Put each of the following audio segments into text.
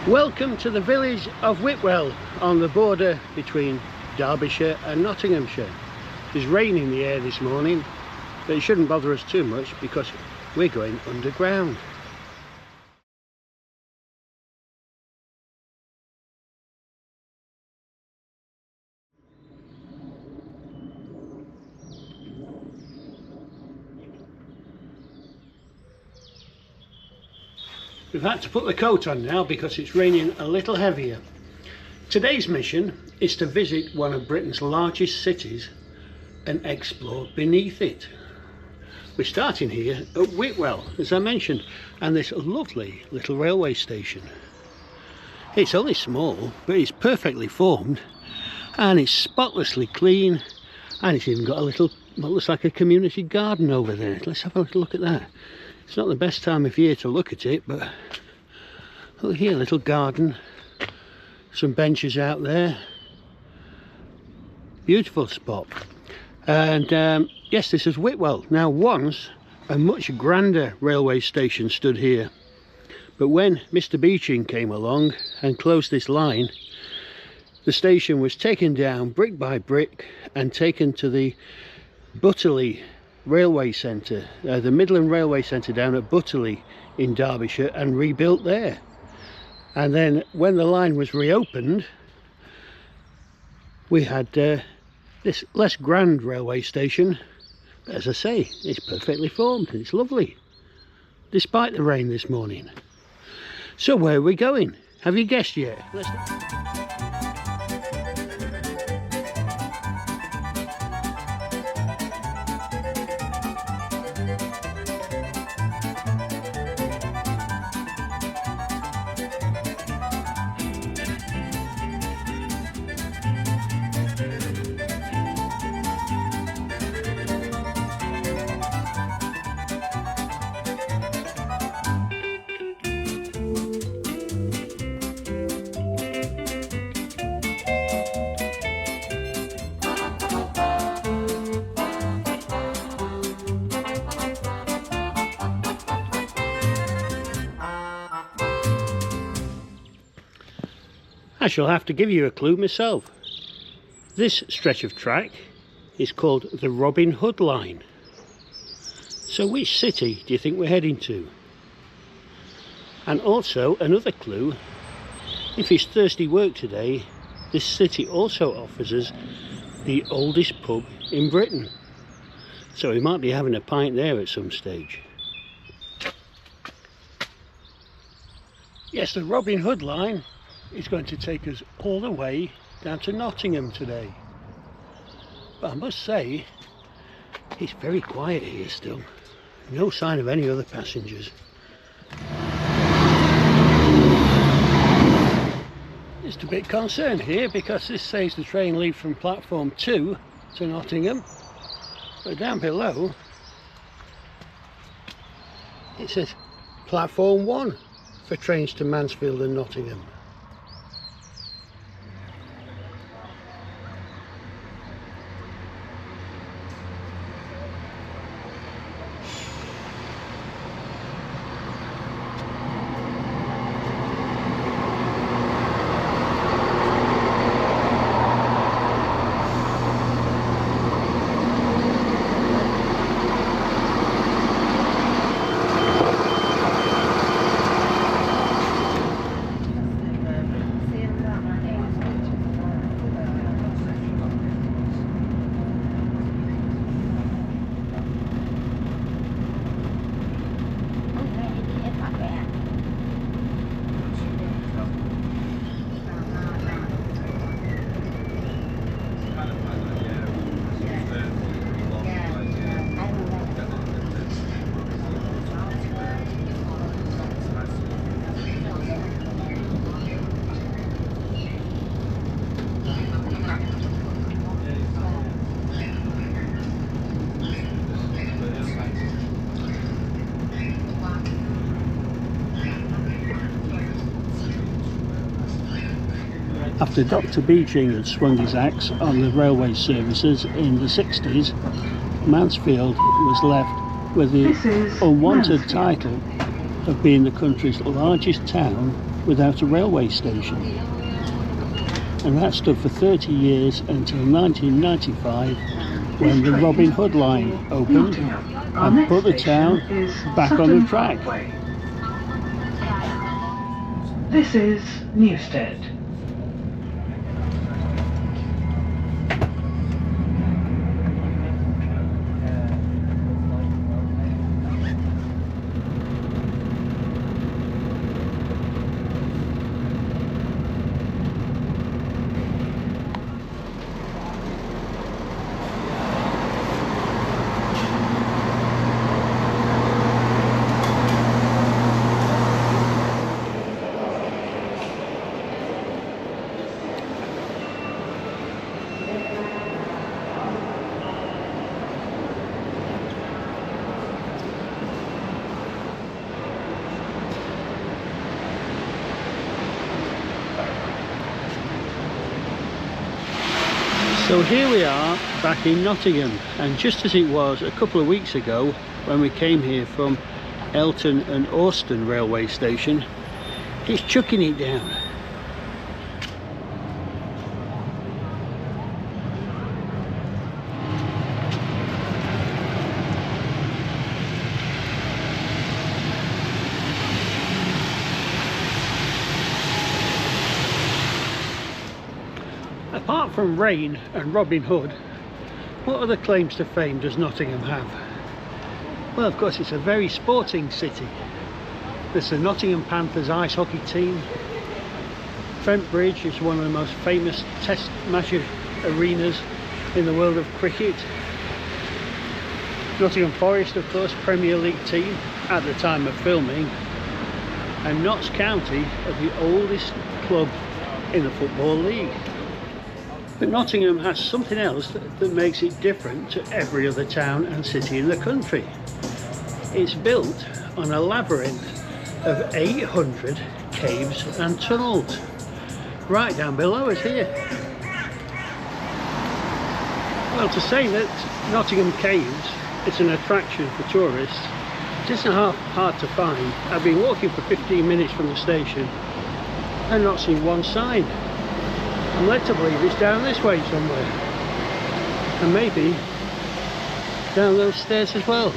Welcome to the village of Whitwell on the border between Derbyshire and Nottinghamshire. There's rain in the air this morning, but it shouldn't bother us too much because we're going underground. We've had to put the coat on now because it's raining a little heavier. Today's mission is to visit one of Britain's largest cities and explore beneath it. We're starting here at Whitwell, as I mentioned, and this lovely little railway station. It's only small, but it's perfectly formed and it's spotlessly clean, and it's even got a little, what looks like a community garden over there. Let's have a little look at that. It's not the best time of year to look at it, but look here, little garden, some benches out there, beautiful spot. And yes, this is Whitwell. Now once a much grander railway station stood here, but when Mr. Beeching came along and closed this line, the station was taken down brick by brick and taken to the Butterley Railway Centre, the Midland Railway Centre down at Butterley in Derbyshire, and rebuilt there. And then when the line was reopened, we had this less grand railway station. But as I say, it's perfectly formed and it's lovely, despite the rain this morning. So where are we going? Have you guessed yet? I shall have to give you a clue myself. This stretch of track is called the Robin Hood Line. So which city do you think we're heading to? And also another clue, if it's thirsty work today, this city also offers us the oldest pub in Britain. So we might be having a pint there at some stage. Yes, the Robin Hood Line is going to take us all the way down to Nottingham today. But I must say, it's very quiet here still. No sign of any other passengers. Just a bit concerned here because this says the train leaves from platform 2 to Nottingham, but down below it says platform 1 for trains to Mansfield and Nottingham. After Dr. Beeching had swung his axe on the railway services in the 60s, Mansfield was left with the unwanted title of being the country's largest town without a railway station. And that stood for 30 years until 1995, when the Robin Hood line opened and put the town back on the track. This is Newstead. So here we are back in Nottingham, and just as it was a couple of weeks ago when we came here from Elton and Austin railway station, it's chucking it down. Apart from rain and Robin Hood, what other claims to fame does Nottingham have? Well, of course, it's a very sporting city. There's the Nottingham Panthers ice hockey team. Trent Bridge is one of the most famous test match arenas in the world of cricket. Nottingham Forest, of course, Premier League team at the time of filming. And Notts County are the oldest club in the Football League. But Nottingham has something else that makes it different to every other town and city in the country. It's built on a labyrinth of 800 caves and tunnels, right down below us here. Well, to say that Nottingham Caves is an attraction for tourists, it isn't hard to find. I've been walking for 15 minutes from the station and not seen one sign. I'm led to believe it's down this way somewhere, and maybe down those stairs as well.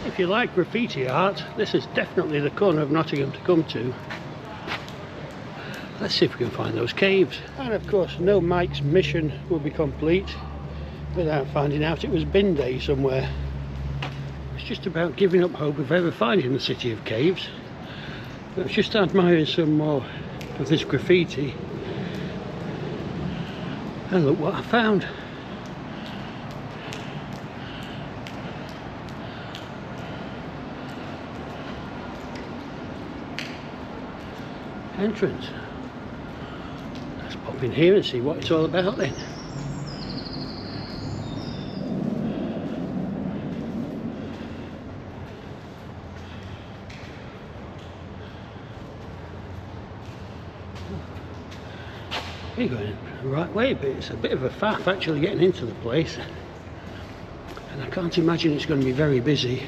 If you like graffiti art, this is definitely the corner of Nottingham to come to. Let's see if we can find those caves. And of course, no Mike's mission will be complete without finding out it was bin day somewhere. It's just about giving up hope of ever finding the city of caves. I was just admiring some more of this graffiti, and look what I found. Entrance. Let's pop in here and see what it's all about then. You're going the right way, but it's a bit of a faff actually getting into the place, and I can't imagine it's going to be very busy.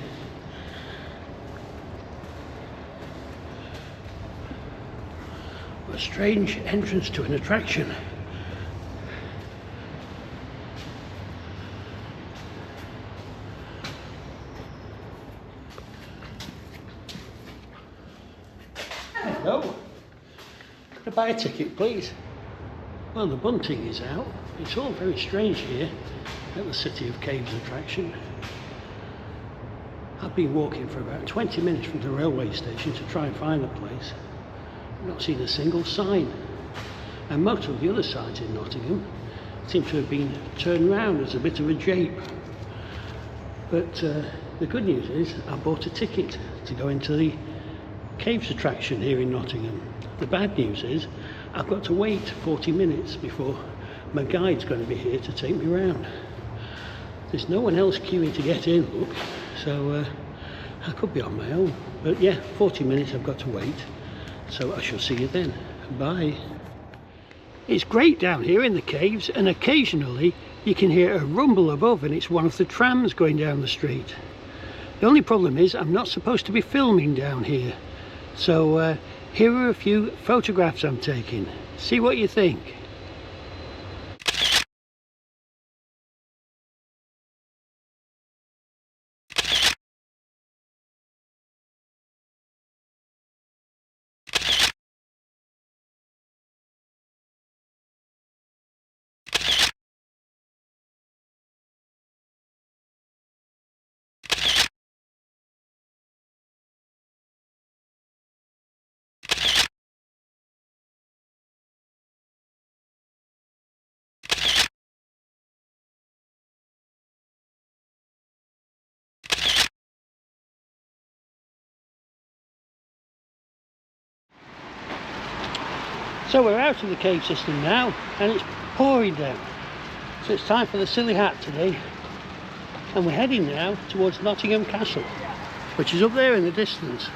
What a strange entrance to an attraction. Hello, could I buy a ticket please? Well, the bunting is out. It's all very strange here at the City of Caves attraction. I've been walking for about 20 minutes from the railway station to try and find the place. I've not seen a single sign. And most of the other signs in Nottingham seem to have been turned round as a bit of a jape. But the good news is I bought a ticket to go into the Caves attraction here in Nottingham. The bad news is I've got to wait 40 minutes before my guide's going to be here to take me around. There's no one else queuing to get in, look, so I could be on my own. But yeah, 40 minutes I've got to wait, so I shall see you then. Bye. It's great down here in the caves, and occasionally you can hear a rumble above, and it's one of the trams going down the street. The only problem is I'm not supposed to be filming down here, So here are a few photographs I'm taking. See what you think. So we're out of the cave system now, and it's pouring down. So it's time for the silly hat today. And we're heading now towards Nottingham Castle, which is up there in the distance.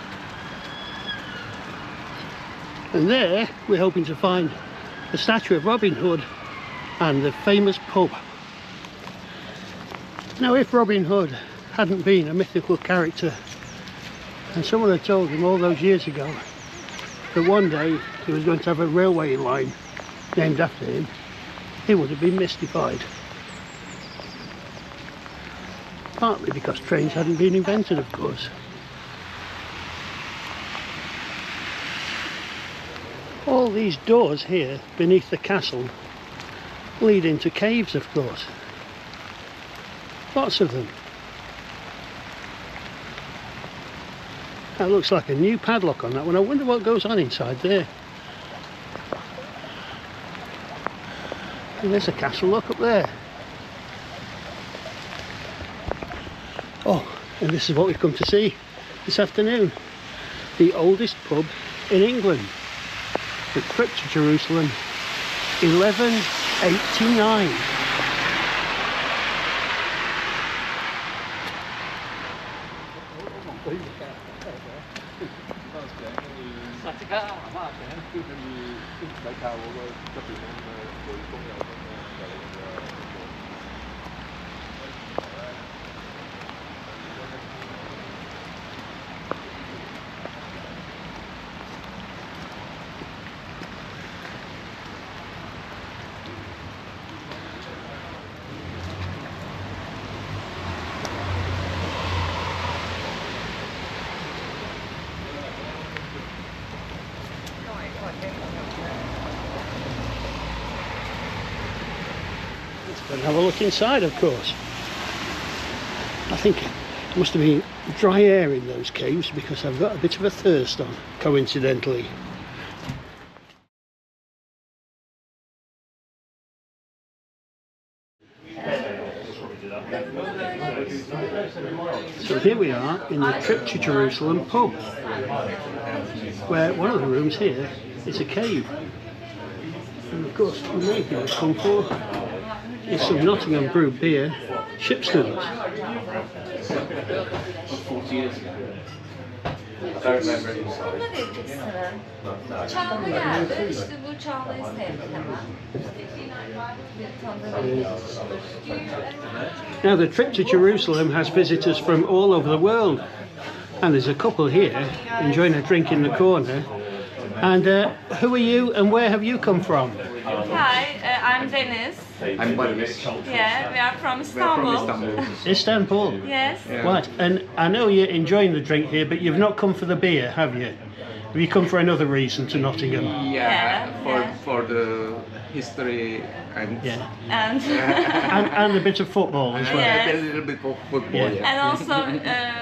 And there we're hoping to find the statue of Robin Hood and the famous pub. Now, if Robin Hood hadn't been a mythical character, and someone had told him all those years ago that one day he was going to have a railway line named after him, he would have been mystified. Partly because trains hadn't been invented, of course. All these doors here beneath the castle lead into caves, of course. Lots of them. That looks like a new padlock on that one. I wonder what goes on inside there. And there's a castle lock up there. Oh, and this is what we've come to see this afternoon. The oldest pub in England. The Crypt of Jerusalem, 1189. And have a look inside, of course. I think it must have been dry air in those caves because I've got a bit of a thirst on, coincidentally. So here we are in the Crypt of Jerusalem pub, where one of the rooms here is a cave. And of course, the main thing I've come for is some Nottingham Brew beer, Shipstons. Çağla geldi. İşte bu Çağla'yı sevdik hemen. Now, the trip to Jerusalem has visitors from all over the world, and there's a couple here enjoying a drink in the corner. And who are you and where have you come from? Hi, I'm Deniz. I'm Barış. Yeah, we are from Istanbul. Istanbul? Yes. Right, and I know you're enjoying the drink here, but you've not come for the beer, have you? Have you come for another reason to Nottingham? Yeah, For the history and Yeah. And And a bit of football as well. Yeah. a little bit of football. Yeah. Yeah. and also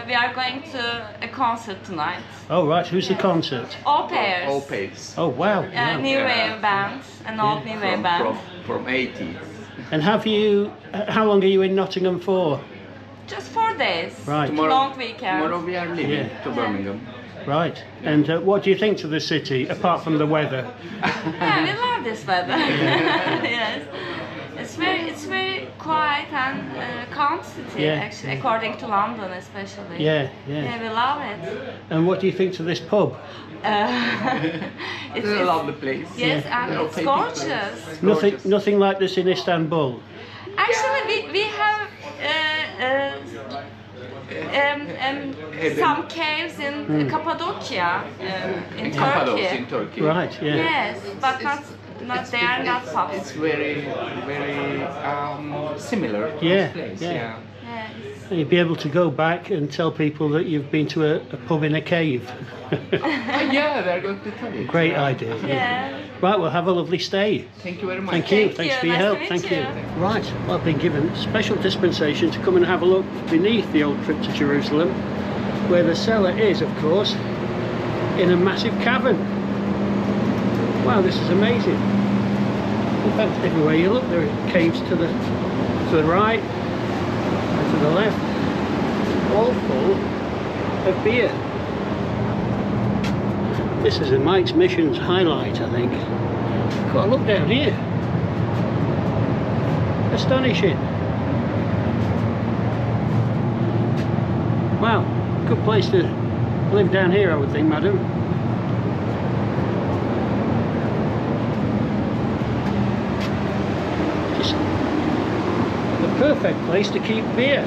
we are going to a concert tonight. Oh, right, who's the concert? All pairs. All pace. Oh, wow. wow. New wave band, an old new wave band. From 80s. And how long are you in Nottingham for? Just 4 days. Right, Long weekend. Tomorrow we are leaving Yeah. to Birmingham. right. And what do you think to the city, apart from the weather? Yeah, we love this weather. Yes. It's very quiet and calm city, Yeah. actually, according to London especially. Yeah, Yeah, yeah. we love it. And what do you think to this pub? It's It's a lovely place. yes, and Yeah. it's gorgeous. Nothing like this in Istanbul. Actually, we have some caves in Cappadocia, in Cappadocia Turkey. in Turkey. Right, yeah. Yes, but not they are not popular. It's very similar to Yeah, this place. yeah. Yeah. Yes. You'd be able to go back and tell people that you've been to a pub in a cave. Yeah, they're going to tell you. Great idea. Yeah. Right, well, have a lovely stay. Thank you very much. Thank you. Thank Thanks you. for your Nice to help. meet Thank you. you. Right, well, I've been given special dispensation to come and have a look beneath the old Trip to Jerusalem, where the cellar is, of course, in a massive cavern. Wow, this is amazing. In fact, everywhere you look, there are caves to the right and to the left, all full of beer. This is a Mike's Missions highlight, I think. Got a look down here. Astonishing. Wow, good place to live down here, I would think, madam. Just the perfect place to keep beer.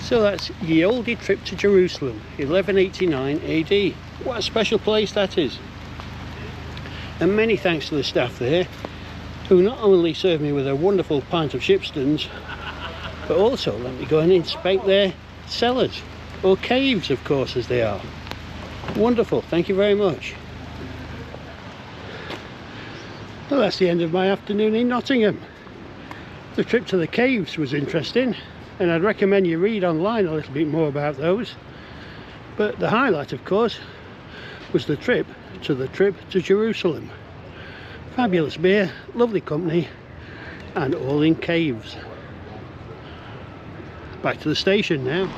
So that's Ye Olde Trip to Jerusalem, 1189 AD. What a special place that is. And many thanks to the staff there, who not only served me with a wonderful pint of Shipston's, but also let me go and inspect their cellars, or caves of course, as they are. Wonderful, thank you very much. Well, that's the end of my afternoon in Nottingham. The trip to the caves was interesting, and I'd recommend you read online a little bit more about those. But the highlight, of course, was the trip to Jerusalem. Fabulous beer, lovely company, and all in caves. Back to the station now.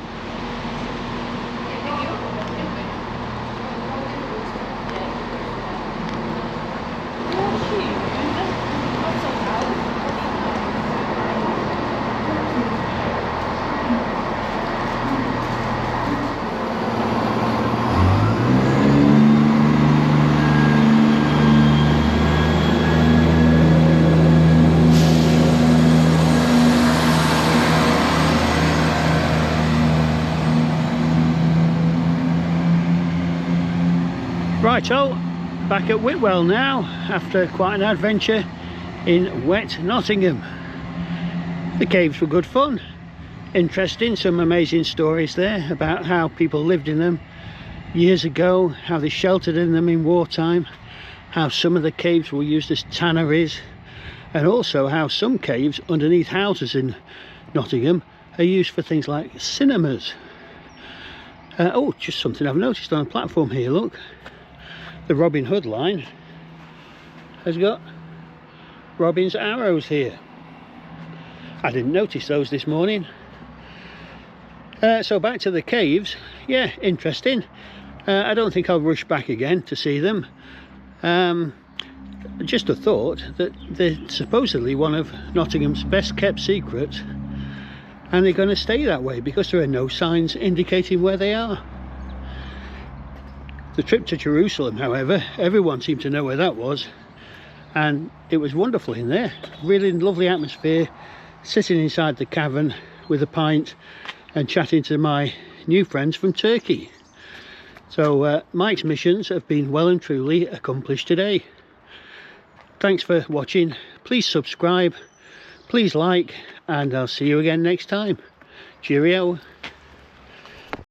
Righto, back at Whitwell now, after quite an adventure in wet Nottingham. The caves were good fun, interesting, some amazing stories there about how people lived in them years ago, how they sheltered in them in wartime, how some of the caves were used as tanneries, and also how some caves underneath houses in Nottingham are used for things like cinemas. Oh, just something I've noticed on the platform here, look. The Robin Hood line has got Robin's arrows here. I didn't notice those this morning. So back to the caves. Yeah, interesting. I don't think I'll rush back again to see them. Just a thought that they're supposedly one of Nottingham's best kept secrets, and they're going to stay that way because there are no signs indicating where they are. The trip to Jerusalem, however, everyone seemed to know where that was, and it was wonderful in there. Really lovely atmosphere, sitting inside the cavern with a pint and chatting to my new friends from Turkey. So Mike's missions have been well and truly accomplished today. Thanks for watching. Please subscribe, please like, and I'll see you again next time. Cheerio.